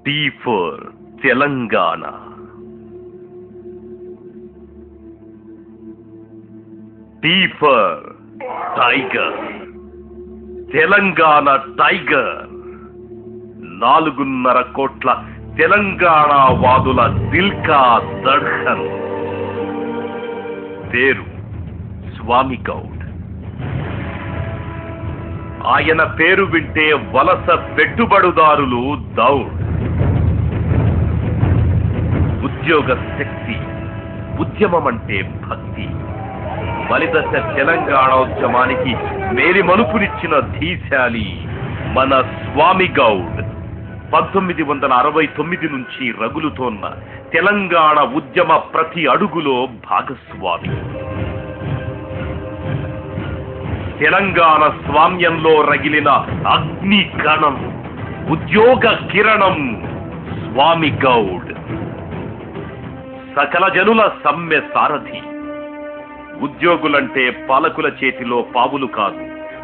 T for Telangana. T for Tiger. Telangana Tiger. 4.5 కోట్ల తెలంగాణ వాదుల దిల్కా దడ్హన్. పేరు స్వామి గౌడ్. ఆయన పేరు వింటే వలస పెట్టుబడిదారులు దౌడ్. ఉద్యోగ శక్తి, ఉద్యమం అంటే భక్తి. బలిదశ తెలంగాణోద్యమానికి మేలి మలుపునిచ్చిన ధీశాలి మన స్వామి గౌడ్. 1969 నుంచి రగులుతోన్న తెలంగాణ ఉద్యమ ప్రతి అడుగులో భాగస్వామి. తెలంగాణ స్వామ్యంలో రగిలిన అగ్ని కణం, ఉద్యోగ కిరణం స్వామి గౌడ్. సకల జనుల సమ్మె సారథి. ఉద్యోగులంటే పాలకుల చేతిలో పావులు కాదు,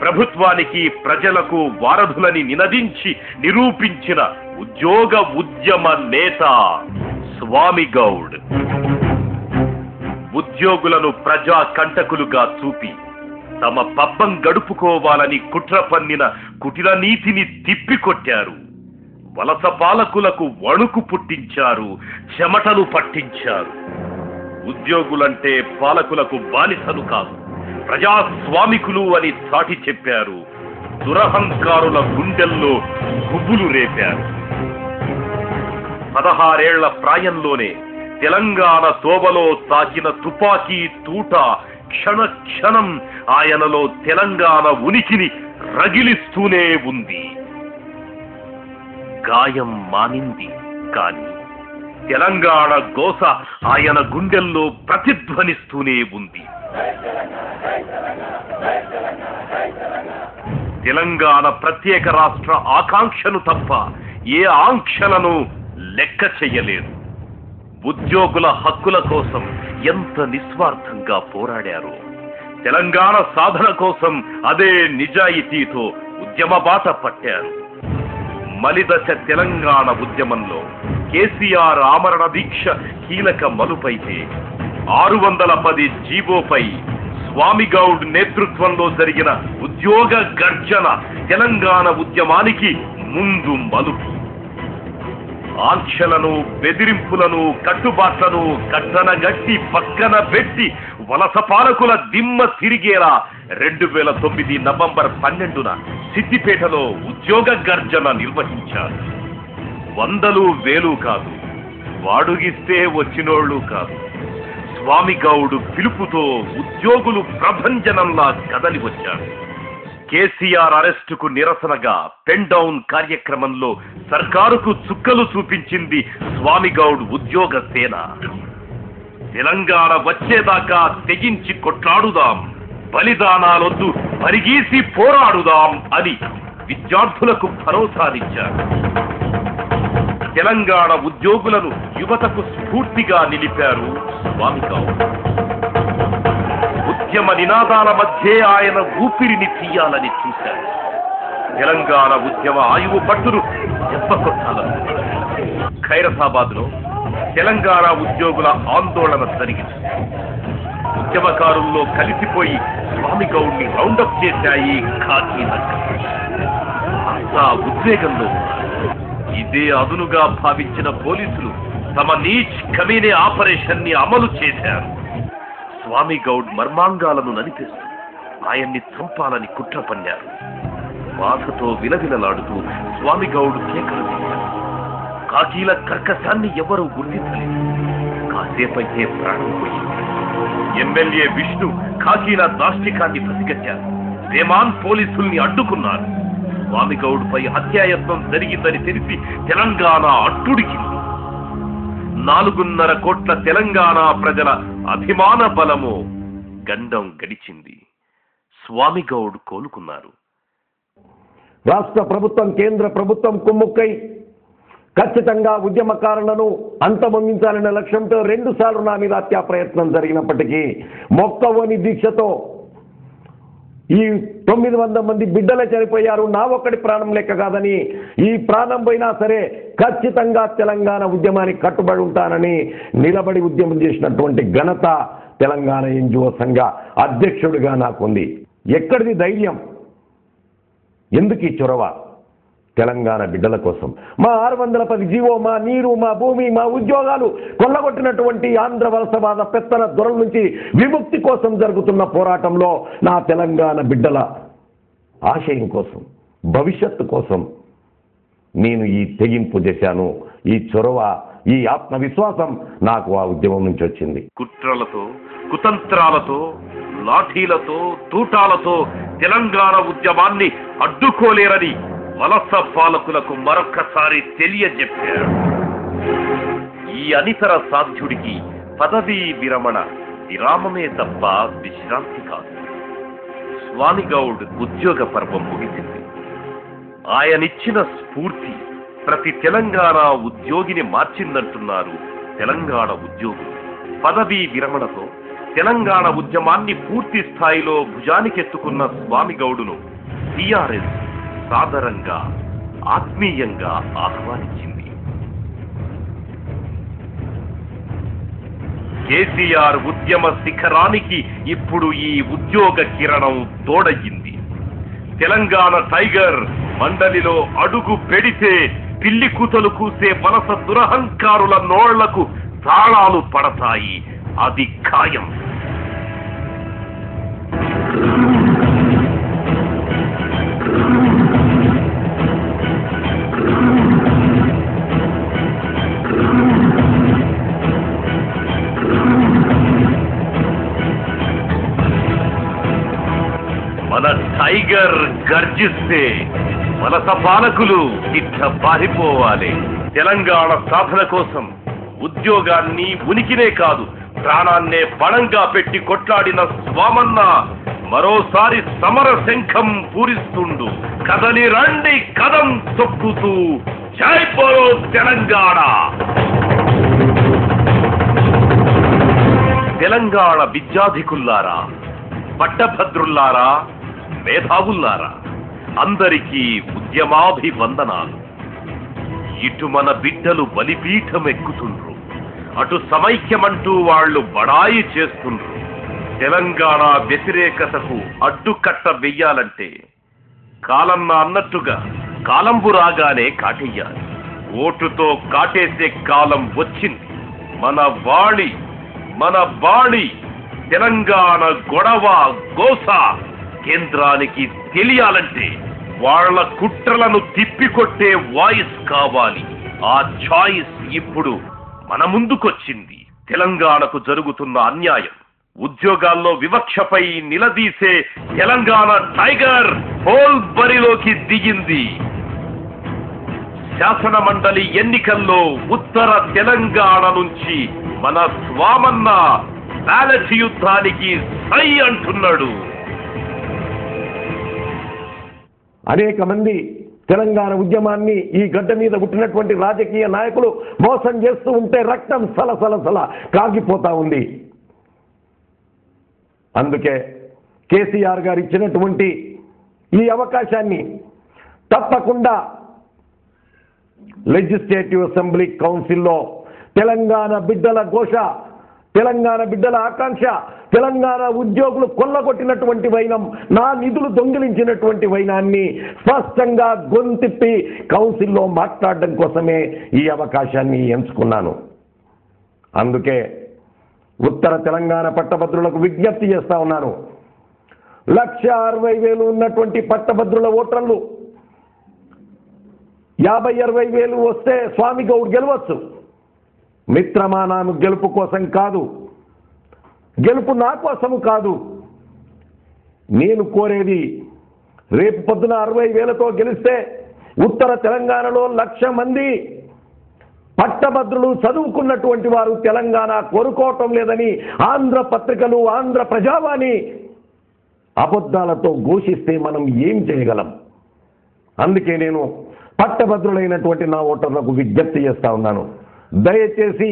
ప్రభుత్వానికి ప్రజలకు వారధులని నినదించి నిరూపించిన ఉద్యోగ ఉద్యమ నేత స్వామి గౌడ్. ఉద్యోగులను ప్రజా కంటకులుగా చూపి తమ పబ్బం గడుపుకోవాలని కుట్ర పన్నిన కుటిల నీతిని తిప్పికొట్టారు. వలస పాలకులకు వణుకు పుట్టించారు, చెమటలు పట్టించారు. ఉద్యోగులంటే పాలకులకు బానిసలు కాదు, ప్రజాస్వామికులు అని చాటి చెప్పారు. దురహంకారుల గుండెల్లో గుబులు రేపారు. 16 ఏళ్ల ప్రాయంలోనే తెలంగాణ తోబలో తాకిన తుపాకీ తూట క్షణ క్షణం ఆయనలో తెలంగాణ ఉనికిని రగిలిస్తూనే ఉంది. గాయం మానింది, కానీ తెలంగాణ గోస ఆయన గుండెల్లో ప్రతిధ్వనిస్తూనే ఉంది. తెలంగాణ ప్రత్యేక రాష్ట్ర ఆకాంక్షను తప్ప ఏ ఆంక్షలను లెక్క చెయ్యలేదు. ఉద్యోగుల హక్కుల కోసం ఎంత నిస్వార్థంగా పోరాడారు. తెలంగాణ సాధన కోసం అదే నిజాయితీతో ఉద్యమ బాట పట్టారు. మలిదశ తెలంగాణ ఉద్యమంలో కేసీఆర్ ఆమరణ దీక్ష కీలక మలుపైతే 610 జీవోపై స్వామి గౌడ్ నేతృత్వంలో జరిగిన ఉద్యోగ గర్జన తెలంగాణ ఉద్యమానికి ముందు మలుపు. ఆంక్షలను, బెదిరింపులను, కట్టుబాట్లను కట్టనగట్టి పక్కన పెట్టి వలస పాలకుల దిమ్మ తిరిగేలా 2009 నవంబర్ 12న సిద్దిపేటలో ఉద్యోగ గర్జన నిర్వహించారు. 100, 1000 కాదు, వాడుగిస్తే వచ్చినోళ్లు కాదు. స్వామి గౌడ్ పిలుపుతో ఉద్యోగులు ప్రభంజనంలా కదలి వచ్చారు. కేసీఆర్ అరెస్టుకు నిరసనగా పెన్ డౌన్ కార్యక్రమంలో సర్కారుకు చుక్కలు చూపించింది స్వామి గౌడ్ ఉద్యోగ సేన. తెలంగాణ వచ్చేదాకా తెగించి కొట్లాడుదాం, బలిదానాలొద్దు, పరిగీసి పోరాడుదాం అని విద్యార్థులకు భరోసానిచ్చారు. తెలంగాణ ఉద్యోగులను యువతకు స్ఫూర్తిగా నిలిపారు స్వామి గౌడ్. ఉద్యమ నినాదాల మధ్య ఆయన ఊపిరిని తీయాలని చూశారు. తెలంగాణ ఉద్యమ ఆయువు పట్టును దెబ్బకొట్టాలనుకున్నారు. ఖైరతాబాద్ లో తెలంగాణ ఉద్యోగుల ఆందోళన జరిగింది. ఉద్యమకారుల్లో కలిసిపోయి స్వామి గౌడ్ని రౌండప్ చేశాయి ఖాకీ నక్కలు. అంతా ఉద్వేగంలో ఉన్నారు. ఇదే అదునుగా భావించిన పోలీసులు తమ నీచ్ కమీనే ఆపరేషన్ ని అమలు చేశారు. స్వామి గౌడ్ మర్మాంగాలను నలిపేస్తూ ఆయన్ని చంపాలని కుట్ర పన్నారు. బాధతో విలవిలలాడుతూ స్వామి గౌడ్ కేకలు వేశారు. కాకీల కర్కశాన్ని ఎవరూ గుర్తించలేదు. కాసేపైతే ప్రాణం పోయింది. ఎమ్మెల్యే విష్ణు కాకీల దాష్టికాన్ని పసిగట్టారు. రేమాన్ పోలీసుల్ని అడ్డుకున్నారు. స్వామి గౌడ్ పై హత్యాయత్నం జరిగిందని తెలిసి తెలంగాణ అట్టుడికింది. 4.5 కోట్ల తెలంగాణ ప్రజల అభిమాన బలము గండం గడిచింది. స్వామి గౌడ్ కోలుకున్నారు. రాష్ట్ర ప్రభుత్వం, కేంద్ర ప్రభుత్వం కుమ్ముక్కై ఖచ్చితంగా ఉద్యమకారులను అంతమొందించాలనే లక్ష్యంతో 2 సార్లు నా మీద హత్యా ప్రయత్నం జరిగినప్పటికీ మొక్కవోని దీక్షతో ఈ 900 మంది బిడ్డలే చనిపోయారు, నా ఒక్కడి ప్రాణం లెక్క కాదని, ఈ ప్రాణం పోయినా సరే ఖచ్చితంగా తెలంగాణ ఉద్యమానికి కట్టుబడి ఉంటానని నిలబడి ఉద్యమం చేసినటువంటి ఘనత తెలంగాణ ఎన్జిఓ సంఘ అధ్యక్షుడిగా నాకుంది. ఎక్కడిది ధైర్యం? ఎందుకు ఈ చొరవ? తెలంగాణ బిడ్డల కోసం. మా 610 జీవో, మా నీరు, మా భూమి, మా ఉద్యోగాలు కొల్లగొట్టినటువంటి ఆంధ్ర వలసవాద పెత్తన దొరల నుంచి విముక్తి కోసం జరుగుతున్న పోరాటంలో నా తెలంగాణ బిడ్డల ఆశయం కోసం, భవిష్యత్తు కోసం నేను ఈ తెగింపు చేశాను. ఈ చొరవ, ఈ ఆత్మవిశ్వాసం నాకు ఆ ఉద్యమం నుంచి వచ్చింది. కుట్రలతో, కుతంత్రాలతో, లాఠీలతో, తూటాలతో తెలంగాణ ఉద్యమాన్ని అడ్డుకోలేరని వలస పాలకులకు మరొక్కసారి తెలియజెప్పారు. ఈ అనితర సాధ్యుడికి పదవీ విరామమే తప్ప విశ్రాంతి కాదు. స్వామిగౌడ్ ఉద్యోగ పర్వం ముగిసింది. ఆయనిచ్చిన స్ఫూర్తి ప్రతి తెలంగాణ ఉద్యోగిని మార్చిందంటున్నారు తెలంగాణ ఉద్యోగులు. పదవీ విరమణతో తెలంగాణ ఉద్యమాన్ని పూర్తి స్థాయిలో భుజానికెత్తుకున్న స్వామిగౌడును టీఆర్ఎస్ సాదరంగా, ఆత్మీయంగా ఆహ్వానించింది. కేసీఆర్ ఉద్యమ శిఖరానికి ఇప్పుడు ఈ ఉద్యోగ కిరణం తోడయ్యింది. తెలంగాణ టైగర్ మండలిలో అడుగు పెడితే పిల్లి కూతలు కూసే వలస దురహంకారుల నోళ్లకు తాళాలు పడతాయి. అది ఖాయం. మన టైగర్ గర్జిస్తే వలస పాలకులు ఇట్ట పారిపోవాలి. తెలంగాణ సాధన కోసం ఉద్యోగాన్ని, ఉనికినే కాదు ప్రాణాన్నే పణంగా పెట్టి కొట్లాడిన స్వామన్న మరోసారి సమర శంఖం పూరిస్తుండు. కదలి రండి కదం తొక్కుతూ, జై బోలో తెలంగాణ. తెలంగాణ విద్యాధికుల్లారా, పట్టభద్రుల్లారా, మేధావుల్లారా, అందరికీ ఉద్యమాభివందనాలు. ఇటు మన బిడ్డలు బలిపీఠం ఎక్కుతుండ్రు, అటు సమైక్యమంటూ వాళ్ళు బడాయి చేస్తుండ్రు. తెలంగాణ వ్యతిరేకతకు అడ్డుకట్ట వెయ్యాలంటే కాలన్న అన్నట్టుగా కాలంబు రాగానే కాటేయాలి. ఓటుతో కాటేసే కాలం వచ్చింది. మన బాణి తెలంగాణ గొడవ గోస కేంద్రానికి తెలియాలంటే వాళ్ళ కుట్రలను తిప్పికొట్టే వాయిస్ కావాలి. ఆ చాయిస్ ఇప్పుడు మన ముందుకొచ్చింది. తెలంగాణకు జరుగుతున్న అన్యాయం, ఉద్యోగాల్లో వివక్షపై నిలదీసే తెలంగాణ టైగర్ హోల్ బరిలోకి దిగింది. శాసన మండలి ఎన్నికల్లో ఉత్తర తెలంగాణ నుంచి మన స్వామన్న బ్యాలెట్ యుద్ధానికి సై అంటున్నాడు. అనేక మంది తెలంగాణ ఉద్యమాన్ని ఈ గడ్డ మీద పుట్టినటువంటి రాజకీయ నాయకులు మోసం చేస్తూ ఉంటే రక్తం సలసలసల కాగిపోతా ఉంది. అందుకే కేసీఆర్ గారు ఇచ్చినటువంటి ఈ అవకాశాన్ని తప్పకుండా లెజిస్లేటివ్ అసెంబ్లీ కౌన్సిల్లో తెలంగాణ బిడ్డల ఘోష, తెలంగాణ బిడ్డల ఆకాంక్ష, తెలంగాణ ఉద్యోగులు కొల్లగొట్టినటువంటి వైనం, నా నిధులు దొంగిలించినటువంటి వైనాన్ని స్పష్టంగా గొంతిప్పి కౌన్సిల్లో మాట్లాడడం కోసమే ఈ అవకాశాన్ని ఎంచుకున్నాను. అందుకే ఉత్తర తెలంగాణ పట్టభద్రులకు విజ్ఞప్తి చేస్తా ఉన్నాను. 1,60,000 ఉన్నటువంటి పట్టభద్రుల ఓటర్లు 50-60,000 వస్తే స్వామిగౌడ్ గెలవచ్చు. మిత్రమా, నాను గెలుపు కోసం కాదు, గెలుపు నా కోసము కాదు. నేను కోరేది రేపు పొద్దున 60,000తో గెలిస్తే ఉత్తర తెలంగాణలో 1,00,000 మంది పట్టభద్రులు చదువుకున్నటువంటి వారు తెలంగాణ కోరుకోవటం లేదని ఆంధ్ర పత్రికలు, ఆంధ్ర ప్రజావాణి అబద్ధాలతో ఘోషిస్తే మనం ఏం చేయగలం? అందుకే నేను పట్టభద్రులైనటువంటి నా ఓటర్లకు విజ్ఞప్తి చేస్తా ఉన్నాను. దయచేసి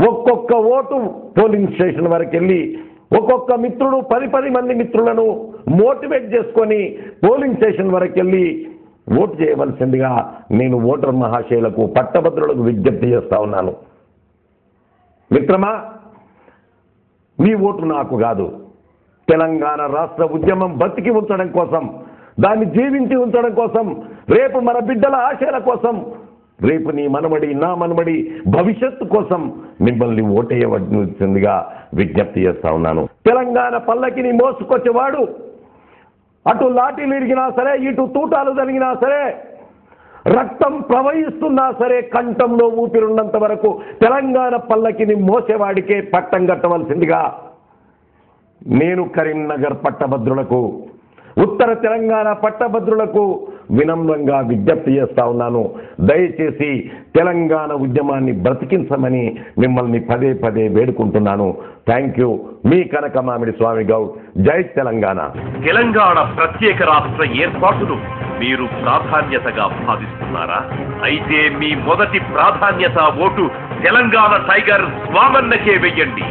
ఒక్కొక్క ఓటు పోలింగ్ స్టేషన్ వరకు వెళ్ళి ఒక్కొక్క మిత్రుడు 10 మంది మిత్రులను మోటివేట్ చేసుకొని పోలింగ్ స్టేషన్ వరకు వెళ్ళి ఓటు చేయవలసిందిగా నేను ఓటర్ మహాశయులకు పట్టభద్రులకు విజ్ఞప్తి చేస్తా ఉన్నాను. మిత్రమా, మీ ఓటు నాకు కాదు, తెలంగాణ రాష్ట్ర ఉద్యమం బతికి ఉంచడం కోసం, దాన్ని జీవించి ఉంచడం కోసం, రేపు మన బిడ్డల ఆశయాల కోసం, రేపు నీ మనమడి నా మనమడి భవిష్యత్తు కోసం మిమ్మల్ని ఓటేయవలసిందిగా విజ్ఞప్తి చేస్తా ఉన్నాను. తెలంగాణ పల్లకిని మోసుకొచ్చేవాడు అటు లాఠీలు ఇరిగినా సరే, ఇటు తూటాలు జరిగినా సరే, రక్తం ప్రవహిస్తున్నా సరే, కంఠంలో ఊపిరున్నంత వరకు తెలంగాణ పల్లకిని మోసేవాడికే పట్టం కట్టవలసిందిగా నేను కరీంనగర్ పట్టభద్రులకు, ఉత్తర తెలంగాణ పట్టభద్రులకు వినమ్రంగా విజ్ఞప్తి చేస్తా ఉన్నాను. దయచేసి తెలంగాణ ఉద్యమాన్ని బ్రతికించమని మిమ్మల్ని పదే పదే వేడుకుంటున్నాను. Thank you. మీ కనకమామిడి స్వామి గౌడ్. జై తెలంగాణ. తెలంగాణ ప్రత్యేక రాష్ట్ర ఏర్పాటును మీరు ప్రాధాన్యతగా భావిస్తున్నారా? అయితే మీ మొదటి ప్రాధాన్యత ఓటు తెలంగాణ టైగర్ స్వామన్నకే వెయ్యండి.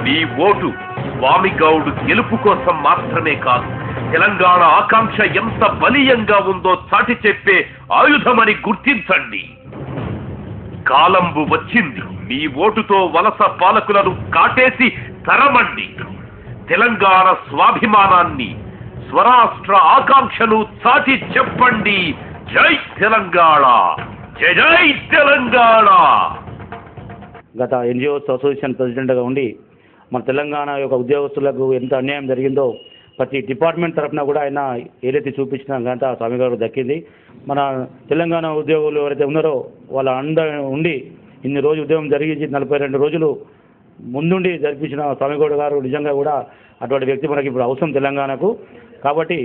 మీ ఓటు స్వామి గౌడ్ గెలుపు కోసం మాత్రమే కాదు, తెలంగాణ ఆకాంక్ష ఎంత బలీయంగా ఉందో చాటి చెప్పే ఆయుధమని గుర్తించండి. కాలంబు వచ్చింది. మీ ఓటుతో వలస పాలకులను కాటేసి తరమండి. తెలంగాణ స్వాభిమానాన్ని, స్వరాష్ట్ర ఆకాంక్షను చాటి చెప్పండి. జై తెలంగాణ, జై జై తెలంగాణ. గత ఎన్జిఓస్ అసోసియేషన్ ప్రెసిడెంట్గా ఉండి మన తెలంగాణ యొక్క ఉద్యోగస్తులకు ఎంత అన్యాయం జరిగిందో ప్రతి డిపార్ట్మెంట్ తరఫున కూడా ఆయన ఏదైతే చూపించిన ఘనత స్వామి గారు దక్కింది. మన తెలంగాణ ఉద్యోగులు ఎవరైతే ఉన్నారో వాళ్ళ ఉండి ఇన్ని రోజు ఉద్యోగం జరిగించి 42 రోజులు ముందుండి జరిపించిన స్వామి గౌడ్ గారు నిజంగా కూడా అటువంటి వ్యక్తి మనకి ఇప్పుడు అవసరం తెలంగాణకు. కాబట్టి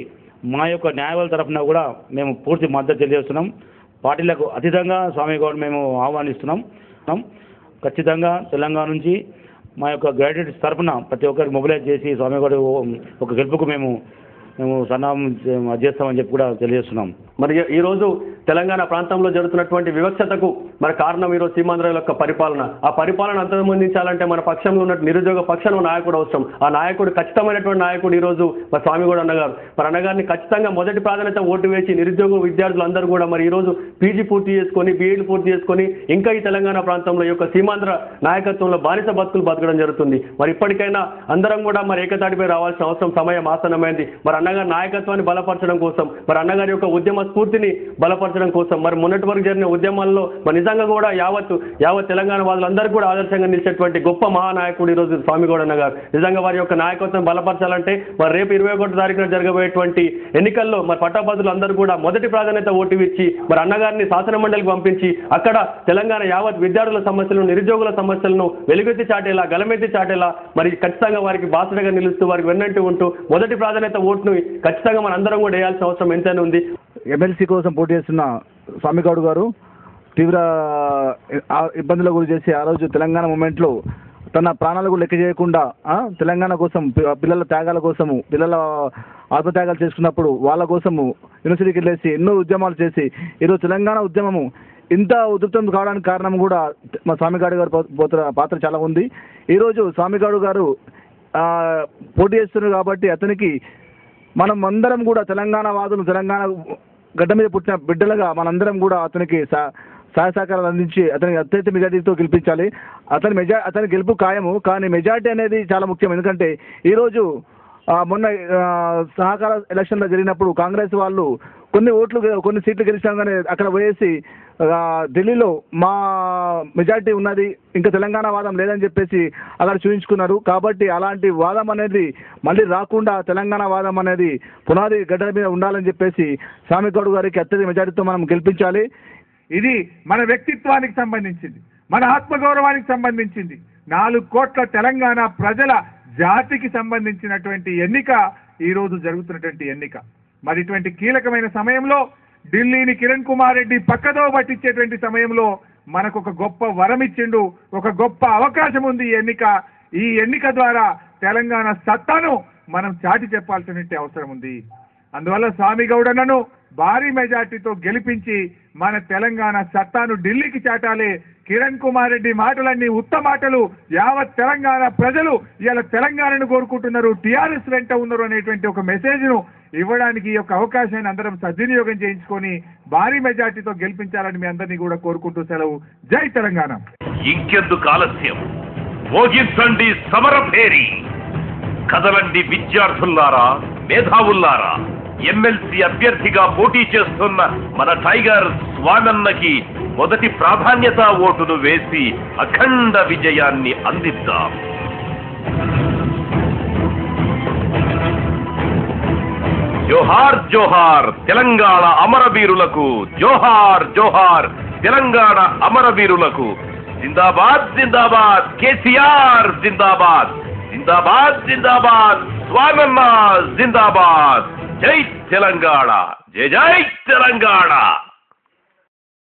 మా యొక్క న్యాయవాదుల తరఫున కూడా మేము పూర్తి మద్దతు తెలియజేస్తున్నాం. పార్టీలకు అతీతంగా స్వామి గౌడ్ మేము ఆహ్వానిస్తున్నాం. ఖచ్చితంగా తెలంగాణ నుంచి మా యొక్క గ్రాడ్యుయేట్స్ తరఫున ప్రతి ఒక్కరికి మొబిలైజ్ చేసి స్వామి గౌడ్ ఒక గెలుపుకు మేము సన్నాహం చేస్తామని చెప్పి కూడా తెలియజేస్తున్నాం. మరి ఈరోజు తెలంగాణ ప్రాంతంలో జరుగుతున్నటువంటి వివక్షతకు మరి కారణం ఈరోజు సీమాంధ్రుల యొక్క పరిపాలన. ఆ పరిపాలన అంతమొందించాలంటే మన పక్షంలో ఉన్న నిరుద్యోగ పక్షంలో నాయకుడు అవసరం. ఆ నాయకుడు ఖచ్చితమైనటువంటి నాయకుడు ఈరోజు మరి స్వామి గౌడ్ అన్నగారు. మరి అన్నగారిని ఖచ్చితంగా మొదటి ప్రాధాన్యత ఓటు వేసి నిరుద్యోగ విద్యార్థులు అందరూ కూడా మరి ఈరోజు పీజీ పూర్తి చేసుకొని, బీఈడీ పూర్తి చేసుకొని ఇంకా ఈ తెలంగాణ ప్రాంతంలో ఈ యొక్క సీమాంధ్ర నాయకత్వంలో బానిస బతుకులు బతకడం జరుగుతుంది. మరి ఇప్పటికైనా అందరం కూడా మరి ఏకతాటిపై రావాల్సిన అవసరం సమయం ఆసన్నమైంది. మరి అన్నగారి నాయకత్వాన్ని బలపరచడం కోసం, మరి అన్నగారి యొక్క ఉద్యమ స్ఫూర్తిని బలపరచడం కోసం, మరి మొన్నటి వరకు జరిగిన ఉద్యమాల్లో మరి నిజంగా కూడా యావత్ తెలంగాణ వాళ్ళందరికీ కూడా ఆదర్శంగా నిలిచేటువంటి గొప్ప మహానాయకుడు ఈరోజు స్వామి గౌడ్ అన్న గారు. నిజంగా వారి యొక్క నాయకత్వం బలపరచాలంటే మరి రేపు 21 తారీఖున జరగబోయేటువంటి ఎన్నికల్లో మరి పట్టభద్రులు అందరూ కూడా మొదటి ప్రాధాన్యత ఓటు ఇచ్చి మరి అన్నగారిని శాసన మండలికి పంపించి అక్కడ తెలంగాణ యావత్ విద్యార్థుల సమస్యలను, నిరుద్యోగుల సమస్యలను వెలుగెత్తి చాటేలా, గలమెత్తి చాటేలా మరి ఖచ్చితంగా వారికి బాసటగా నిలుస్తూ వారికి వెన్నంటూ ఉంటూ మొదటి ప్రాధాన్యత ఓటును ఖచ్చితంగా మన అందరం కూడా వేయాల్సిన అవసరం ఎంతైనా ఉంది. ఎమ్మెల్సీ కోసం పోటీ చేస్తున్న స్వామి గౌడ్ గారు తీవ్ర ఇబ్బందులకు గురి చేసి ఆ రోజు తెలంగాణ మూమెంట్లో తన ప్రాణాలకు లెక్క చేయకుండా తెలంగాణ కోసం, పిల్లల త్యాగాల కోసము, పిల్లల ఆత్మత్యాగాలు చేసుకున్నప్పుడు వాళ్ళ కోసము యూనివర్సిటీకి వెళ్ళేసి ఎన్నో ఉద్యమాలు చేసి ఈరోజు తెలంగాణ ఉద్యమము ఇంత ఉధృతం కావడానికి కారణం కూడా మా స్వామి గౌడ్ గారి పాత్ర చాలా ఉంది. ఈరోజు స్వామి గౌడ్ గారు పోటీ చేస్తున్నారు కాబట్టి అతనికి మనం అందరం కూడా తెలంగాణ వాదులు, తెలంగాణ గడ్డ మీద పుట్టిన బిడ్డలుగా మనందరం కూడా అతనికి సహాయ సహకారాలు అందించి అతనికి అత్యధిక మెజార్టీతో గెలిపించాలి. అతని గెలుపు ఖాయము. కానీ మెజార్టీ అనేది చాలా ముఖ్యం. ఎందుకంటే ఈరోజు మొన్న సహకార ఎలక్షన్లో జరిగినప్పుడు కాంగ్రెస్ వాళ్ళు కొన్ని సీట్లు గెలిచాం కానీ అక్కడ పోయేసి ఢిల్లీలో మా మెజార్టీ ఉన్నది, ఇంకా తెలంగాణ వాదం లేదని చెప్పేసి అక్కడ చూపించుకున్నారు. కాబట్టి అలాంటి వాదం అనేది మళ్ళీ రాకుండా తెలంగాణ వాదం అనేది పునాది గడ్డల మీద ఉండాలని చెప్పేసి స్వామి గౌడ్ గారికి అత్యధిక మెజార్టీతో మనం గెలిపించాలి. ఇది మన వ్యక్తిత్వానికి సంబంధించింది, మన ఆత్మగౌరవానికి సంబంధించింది, 4 కోట్ల తెలంగాణ ప్రజల జాతికి సంబంధించినటువంటి ఎన్నిక ఈరోజు జరుగుతున్నటువంటి ఎన్నిక. మరి ఇటువంటి కీలకమైన సమయంలో ఢిల్లీని కిరణ్ కుమార్ రెడ్డి పక్కదో పట్టించేటువంటి సమయంలో మనకు ఒక గొప్ప వరం ఇచ్చిండు, ఒక గొప్ప అవకాశం ఉంది. ఈ ఎన్నిక ద్వారా తెలంగాణ సత్తాను మనం చాటి చెప్పాల్సిన అవసరం ఉంది. అందువల్ల స్వామి గౌడ్ అన్నను భారీ మెజార్టీతో గెలిపించి మన తెలంగాణ సత్తాను ఢిల్లీకి చాటాలి. కిరణ్ కుమార్ రెడ్డి మాటలన్నీ ఉత్త మాటలు. యావత్ తెలంగాణ ప్రజలు ఇలా తెలంగాణను కోరుకుంటున్నారు, టీఆర్ఎస్ వెంట ఉన్నారు అనేటువంటి ఒక మెసేజ్ ను ఇవ్వడానికి ఈ యొక్క అవకాశాన్ని అందరం సద్వినియోగం చేయించుకొని భారీ మెజార్టీతో గెలిపించాలని మీ అందరినీ కూడా కోరుకుంటూ సెలవు. జై తెలంగాణ. ఇంకెందుకు ఆలస్యం, మోగించండి సమర భేరి, కదలండి విద్యార్థుల్లారా, మేధావుల్లారా. ఎమ్మెల్సీ అభ్యర్థిగా పోటీ చేస్తున్న మన టైగర్ స్వానన్నకి మొదటి ప్రాధాన్యత ఓటును వేసి అఖండ విజయాన్ని అందిద్దాం. జోహార్ జోహార్ తెలంగాణ అమరవీరులకు, జోహార్ జోహార్ తెలంగాణ అమరవీరులకు. జిందాబాద్ జిందాబాద్ కేసీఆర్, జిందాబాద్ జిందాబాద్ జిందాబాద్ స్వానన్న, జిందాబాద్. జై తెలంగాణ, జై జై తెలంగాణ.